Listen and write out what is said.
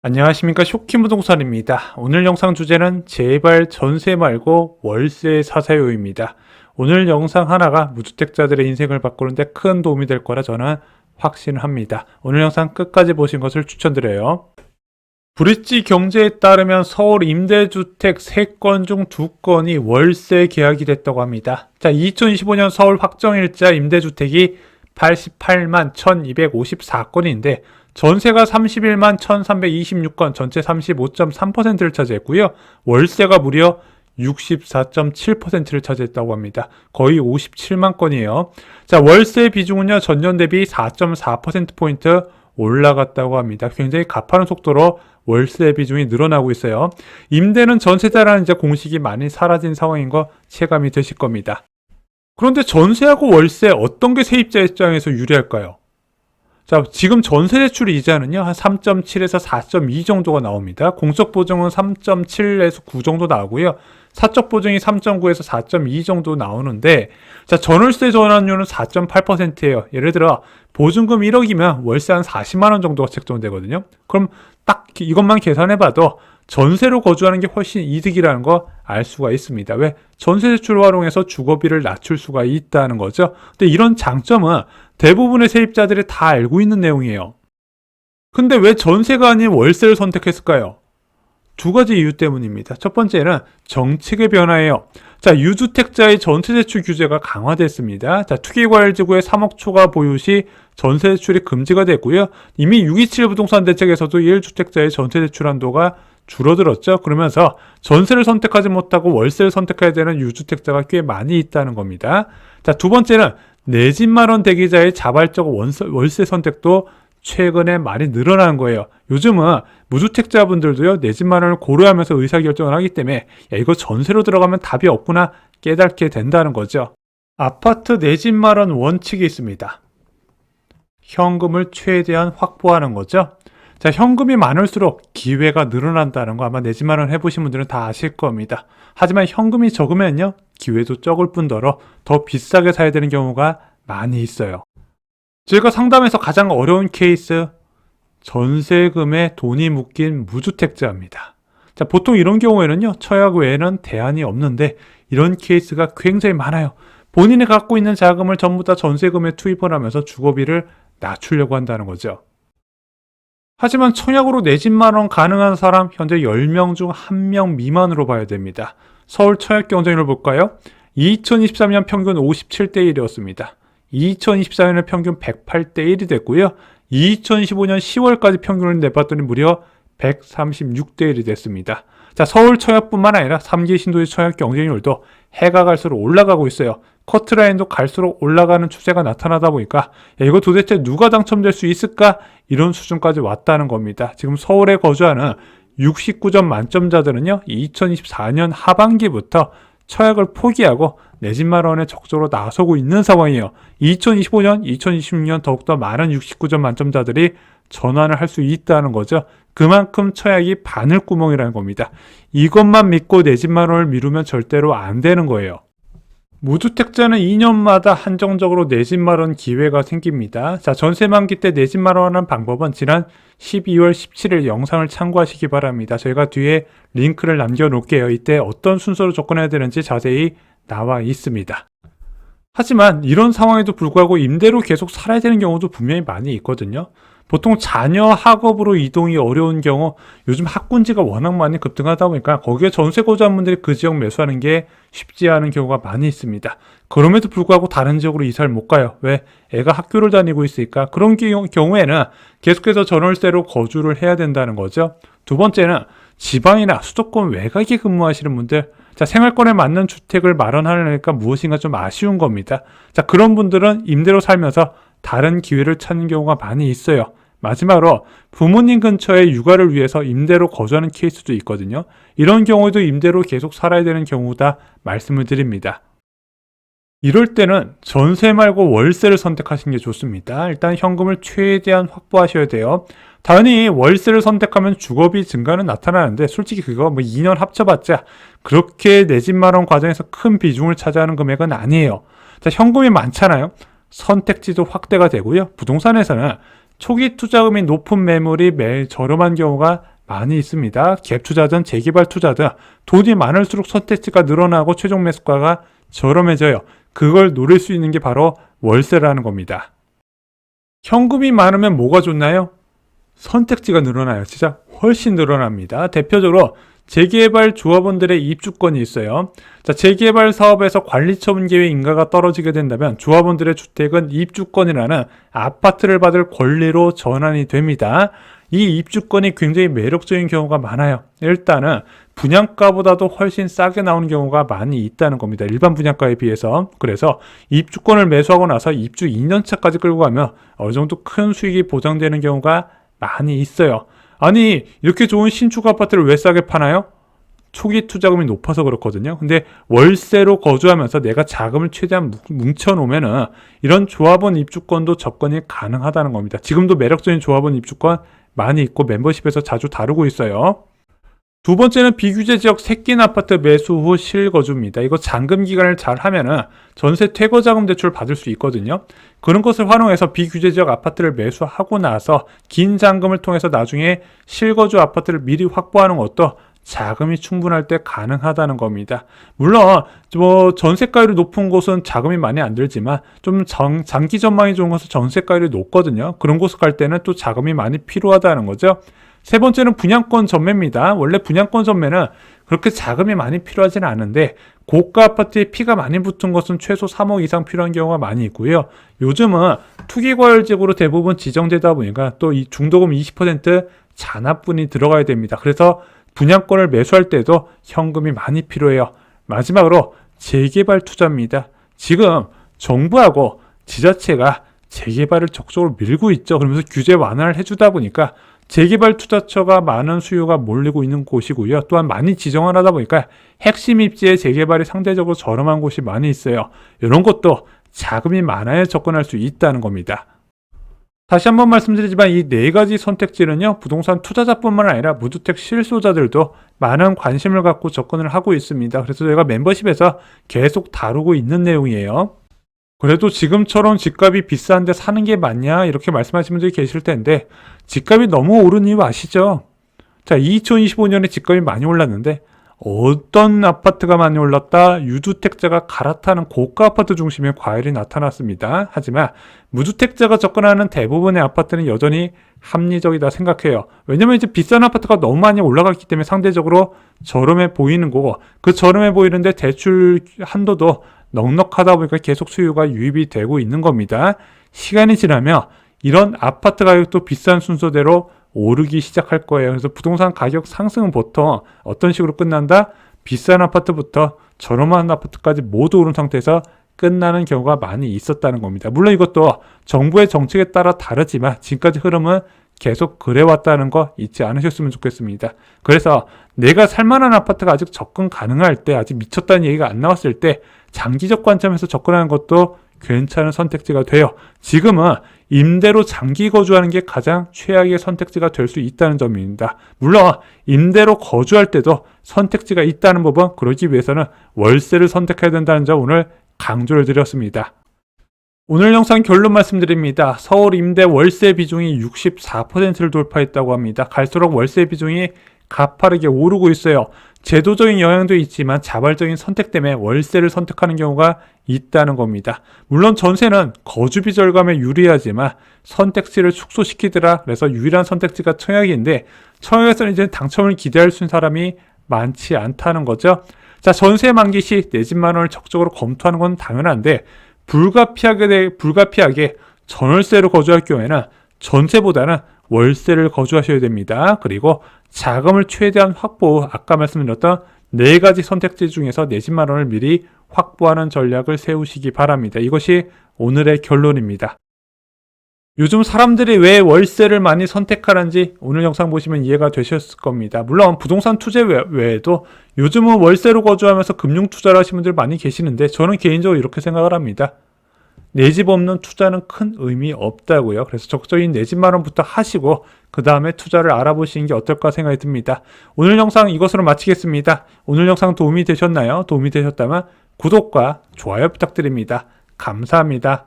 안녕하십니까, 쇼키부동산입니다. 오늘 영상 주제는 제발 전세 말고 월세 사세요입니다. 오늘 영상 하나가 무주택자들의 인생을 바꾸는데 큰 도움이 될 거라 저는 확신을 합니다. 오늘 영상 끝까지 보신 것을 추천드려요. 브릿지 경제에 따르면 서울 임대주택 3건 중 2건이 월세 계약이 됐다고 합니다. 자, 2025년 서울 확정일자 임대주택이 88만 1254건인데 전세가 31만 1326건, 전체 35.3%를 차지했고요. 월세가 무려 64.7%를 차지했다고 합니다. 거의 57만 건이에요. 자, 월세 비중은요, 전년 대비 4.4%포인트 올라갔다고 합니다. 굉장히 가파른 속도로 월세 비중이 늘어나고 있어요. 임대는 전세다라는 이제 공식이 많이 사라진 상황인 거 체감이 되실 겁니다. 그런데 전세하고 월세 어떤 게 세입자 입장에서 유리할까요? 자, 지금 전세 대출 이자는요, 한 3.7에서 4.2 정도가 나옵니다. 공적 보증은 3.7에서 9 정도 나오고요. 사적 보증이 3.9에서 4.2 정도 나오는데, 자, 전월세 전환율은 4.8%예요. 예를 들어, 보증금 1억이면 월세 한 40만원 정도가 책정되거든요. 그럼 딱 이것만 계산해봐도 전세로 거주하는 게 훨씬 이득이라는 거 알 수가 있습니다. 왜? 전세 대출을 활용해서 주거비를 낮출 수가 있다는 거죠. 근데 이런 장점은 대부분의 세입자들이 다 알고 있는 내용이에요. 근데 왜 전세가 아닌 월세를 선택했을까요? 두 가지 이유 때문입니다. 첫 번째는 정책의 변화예요. 자, 유주택자의 전세대출 규제가 강화됐습니다. 자, 투기과열지구의 3억 초과 보유 시 전세대출이 금지가 됐고요. 이미 627 부동산 대책에서도 1주택자의 전세대출 한도가 줄어들었죠. 그러면서 전세를 선택하지 못하고 월세를 선택해야 되는 유주택자가 꽤 많이 있다는 겁니다. 자, 두 번째는 내 집 마련 대기자의 자발적 월세 선택도 최근에 많이 늘어난 거예요. 요즘은 무주택자분들도요, 내 집 마련을 고려하면서 의사결정을 하기 때문에 야, 이거 전세로 들어가면 답이 없구나 깨닫게 된다는 거죠. 아파트 내 집 마련 원칙이 있습니다. 현금을 최대한 확보하는 거죠. 자, 현금이 많을수록 기회가 늘어난다는 거 아마 내 집 마련 해보신 분들은 다 아실 겁니다. 하지만 현금이 적으면요, 기회도 적을 뿐더러 더 비싸게 사야 되는 경우가 많이 있어요. 제가 상담해서 가장 어려운 케이스, 전세금에 돈이 묶인 무주택자입니다. 자, 보통 이런 경우에는요, 청약 외에는 대안이 없는데 이런 케이스가 굉장히 많아요. 본인이 갖고 있는 자금을 전부 다 전세금에 투입을 하면서 주거비를 낮추려고 한다는 거죠. 하지만 청약으로 내 집 마련 가능한 사람 현재 10명 중 1명 미만으로 봐야 됩니다. 서울 청약 경쟁률 볼까요? 2023년 평균 57대 1이었습니다. 2024년에 평균 108대 1이 됐고요. 2015년 10월까지 평균을 내봤더니 무려 136대 1이 됐습니다. 자, 서울 청약뿐만 아니라 3기 신도시 청약 경쟁률도 해가 갈수록 올라가고 있어요. 커트라인도 갈수록 올라가는 추세가 나타나다 보니까 야, 이거 도대체 누가 당첨될 수 있을까? 이런 수준까지 왔다는 겁니다. 지금 서울에 거주하는 69점 만점자들은요, 2024년 하반기부터 청약을 포기하고 내 집 마련에 적극적으로 나서고 있는 상황이에요. 2025년, 2026년 더욱더 많은 69점 만점자들이 전환을 할 수 있다는 거죠. 그만큼 청약이 바늘구멍이라는 겁니다. 이것만 믿고 내 집 마련을 미루면 절대로 안 되는 거예요. 무주택자는 2년마다 한정적으로 내 집 마련 기회가 생깁니다. 자, 전세 만기 때 내 집 마련하는 방법은 지난 12월 17일 영상을 참고하시기 바랍니다. 저희가 뒤에 링크를 남겨놓을게요. 이때 어떤 순서로 접근해야 되는지 자세히 나와 있습니다. 하지만 이런 상황에도 불구하고 임대로 계속 살아야 되는 경우도 분명히 많이 있거든요. 보통 자녀 학업으로 이동이 어려운 경우 요즘 학군지가 워낙 많이 급등하다 보니까 거기에 전세 거주한 분들이 그 지역 매수하는 게 쉽지 않은 경우가 많이 있습니다. 그럼에도 불구하고 다른 지역으로 이사를 못 가요. 왜? 애가 학교를 다니고 있으니까. 그런 경우에는 계속해서 전월세로 거주를 해야 된다는 거죠. 두 번째는 지방이나 수도권 외곽에 근무하시는 분들, 자, 생활권에 맞는 주택을 마련하려니까 무엇인가 좀 아쉬운 겁니다. 자, 그런 분들은 임대로 살면서 다른 기회를 찾는 경우가 많이 있어요. 마지막으로 부모님 근처에 육아를 위해서 임대로 거주하는 케이스도 있거든요. 이런 경우에도 임대로 계속 살아야 되는 경우다 말씀을 드립니다. 이럴 때는 전세 말고 월세를 선택하시는 게 좋습니다. 일단 현금을 최대한 확보하셔야 돼요. 당연히 월세를 선택하면 주거비 증가는 나타나는데 솔직히 그거 2년 합쳐봤자 그렇게 내 집 마련 과정에서 큰 비중을 차지하는 금액은 아니에요. 자, 현금이 많잖아요. 선택지도 확대가 되고요. 부동산에서는 초기 투자금이 높은 매물이 매일 저렴한 경우가 많이 있습니다. 갭 투자든 재개발 투자든 돈이 많을수록 선택지가 늘어나고 최종 매수가가 저렴해져요. 그걸 노릴 수 있는 게 바로 월세라는 겁니다. 현금이 많으면 뭐가 좋나요? 선택지가 늘어나요. 진짜 훨씬 늘어납니다. 대표적으로 재개발 조합원들의 입주권이 있어요. 자, 재개발 사업에서 관리처분계획 인가가 떨어지게 된다면 조합원들의 주택은 입주권이라는 아파트를 받을 권리로 전환이 됩니다. 이 입주권이 굉장히 매력적인 경우가 많아요. 일단은 분양가보다도 훨씬 싸게 나오는 경우가 많이 있다는 겁니다. 일반 분양가에 비해서. 그래서 입주권을 매수하고 나서 입주 2년차까지 끌고 가면 어느 정도 큰 수익이 보장되는 경우가 많이 있어요. 아니, 이렇게 좋은 신축 아파트를 왜 싸게 파나요? 초기 투자금이 높아서 그렇거든요. 근데 월세로 거주하면서 내가 자금을 최대한 뭉쳐놓으면은 이런 조합원 입주권도 접근이 가능하다는 겁니다. 지금도 매력적인 조합원 입주권 많이 있고 멤버십에서 자주 다루고 있어요. 두 번째는 비규제 지역 새끼 아파트 매수 후 실거주입니다. 이거 잔금 기간을 잘 하면은 전세 퇴거자금 대출 받을 수 있거든요. 그런 것을 활용해서 비규제 지역 아파트를 매수하고 나서 긴 잔금을 통해서 나중에 실거주 아파트를 미리 확보하는 것도 자금이 충분할 때 가능하다는 겁니다. 물론 전세가율이 높은 곳은 자금이 많이 안 들지만 좀 장기 전망이 좋은 곳은 전세가율이 높거든요. 그런 곳을 갈 때는 또 자금이 많이 필요하다는 거죠. 세 번째는 분양권 전매입니다. 원래 분양권 전매는 그렇게 자금이 많이 필요하지는 않은데 고가 아파트에 피가 많이 붙은 것은 최소 3억 이상 필요한 경우가 많이 있고요. 요즘은 투기과열지구로 대부분 지정되다 보니까 또 이 중도금 20% 잔압분이 들어가야 됩니다. 그래서 분양권을 매수할 때도 현금이 많이 필요해요. 마지막으로 재개발 투자입니다. 지금 정부하고 지자체가 재개발을 적극적으로 밀고 있죠. 그러면서 규제 완화를 해주다 보니까 재개발 투자처가 많은 수요가 몰리고 있는 곳이고요. 또한 많이 지정을 하다 보니까 핵심 입지의 재개발이 상대적으로 저렴한 곳이 많이 있어요. 이런 것도 자금이 많아야 접근할 수 있다는 겁니다. 다시 한번 말씀드리지만 이 네 가지 선택지는요, 부동산 투자자뿐만 아니라 무주택 실소자들도 많은 관심을 갖고 접근을 하고 있습니다. 그래서 저희가 멤버십에서 계속 다루고 있는 내용이에요. 그래도 지금처럼 집값이 비싼데 사는 게 맞냐 이렇게 말씀하시는 분들이 계실 텐데 집값이 너무 오른 이유 아시죠? 자, 2025년에 집값이 많이 올랐는데 어떤 아파트가 많이 올랐다? 유주택자가 갈아타는 고가 아파트 중심의 과열이 나타났습니다. 하지만 무주택자가 접근하는 대부분의 아파트는 여전히 합리적이다 생각해요. 왜냐면 이제 비싼 아파트가 너무 많이 올라갔기 때문에 상대적으로 저렴해 보이는 거고 그 저렴해 보이는데 대출 한도도 넉넉하다 보니까 계속 수요가 유입이 되고 있는 겁니다. 시간이 지나면 이런 아파트 가격도 비싼 순서대로 오르기 시작할 거예요. 그래서 부동산 가격 상승은 보통 어떤 식으로 끝난다? 비싼 아파트부터 저렴한 아파트까지 모두 오른 상태에서 끝나는 경우가 많이 있었다는 겁니다. 물론 이것도 정부의 정책에 따라 다르지만 지금까지 흐름은 계속 그래왔다는 거 잊지 않으셨으면 좋겠습니다. 그래서 내가 살만한 아파트가 아직 접근 가능할 때, 아직 미쳤다는 얘기가 안 나왔을 때 장기적 관점에서 접근하는 것도 괜찮은 선택지가 돼요. 지금은 임대로 장기 거주하는 게 가장 최악의 선택지가 될 수 있다는 점입니다. 물론 임대로 거주할 때도 선택지가 있다는 법은 그러기 위해서는 월세를 선택해야 된다는 점 오늘 강조를 드렸습니다. 오늘 영상 결론 말씀드립니다. 서울 임대 월세 비중이 64%를 돌파했다고 합니다. 갈수록 월세 비중이 가파르게 오르고 있어요. 제도적인 영향도 있지만 자발적인 선택 때문에 월세를 선택하는 경우가 있다는 겁니다. 물론 전세는 거주비 절감에 유리하지만 선택지를 축소시키더라. 그래서 유일한 선택지가 청약인데 청약에서는 이제 당첨을 기대할 수 있는 사람이 많지 않다는 거죠. 자, 전세 만기 시 내 집 마련을 적극적으로 검토하는 건 당연한데 불가피하게 전월세로 거주할 경우에는 전세보다는 월세를 거주하셔야 됩니다. 그리고 자금을 최대한 확보, 아까 말씀드렸던 네 가지 선택지 중에서 내 집 마련을 미리 확보하는 전략을 세우시기 바랍니다. 이것이 오늘의 결론입니다. 요즘 사람들이 왜 월세를 많이 선택하는지 오늘 영상 보시면 이해가 되셨을 겁니다. 물론 부동산 투자 외에도 요즘은 월세로 거주하면서 금융 투자를 하시는 분들 많이 계시는데 저는 개인적으로 이렇게 생각을 합니다. 내 집 없는 투자는 큰 의미 없다고요. 그래서 적극적인 내 집 마련부터 하시고 그 다음에 투자를 알아보시는 게 어떨까 생각이 듭니다. 오늘 영상 이것으로 마치겠습니다. 오늘 영상 도움이 되셨나요? 도움이 되셨다면 구독과 좋아요 부탁드립니다. 감사합니다.